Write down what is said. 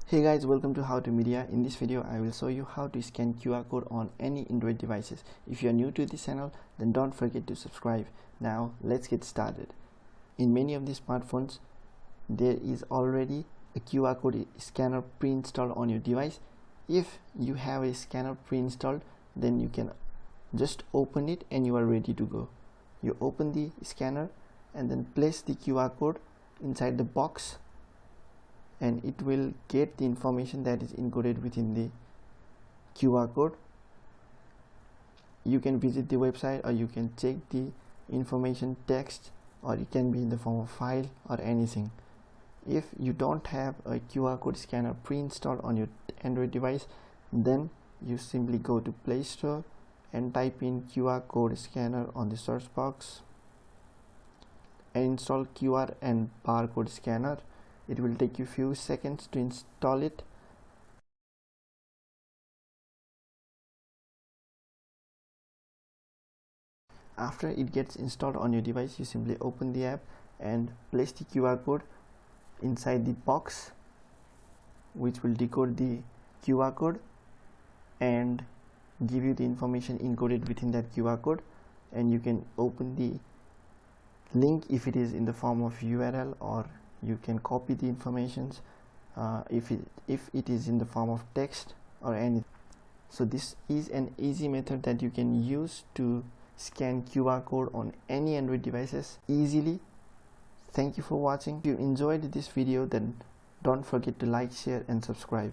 Hey guys, welcome to How to Media. In this video I will show you how to scan QR code on any Android devices. If you are new to this channel, then don't forget to subscribe. Now let's get started. In many of these smartphones there is already a QR code scanner pre-installed on your device. If you have a scanner pre-installed, then you can just open it and you are ready to go. You open the scanner and then place the QR code inside the box, and it will get the information that is encoded within the QR code. You can visit the website, or you can check the information text, or it can be in the form of file or anything. If you don't have a QR code scanner pre-installed on your Android device, then you simply go to Play Store and type in QR code scanner on the search box and install QR and barcode scanner. It will take you few seconds to install it. After it gets installed on your device, you simply open the app and place the QR code inside the box, which will decode the QR code and give you the information encoded within that QR code. And you can open the link if it is in the form of URL, or you can copy the informations if it is in the form of text or anything. So this is an easy method that you can use to scan QR code on any Android devices easily. Thank you for watching. If you enjoyed this video, then don't forget to like, share and subscribe.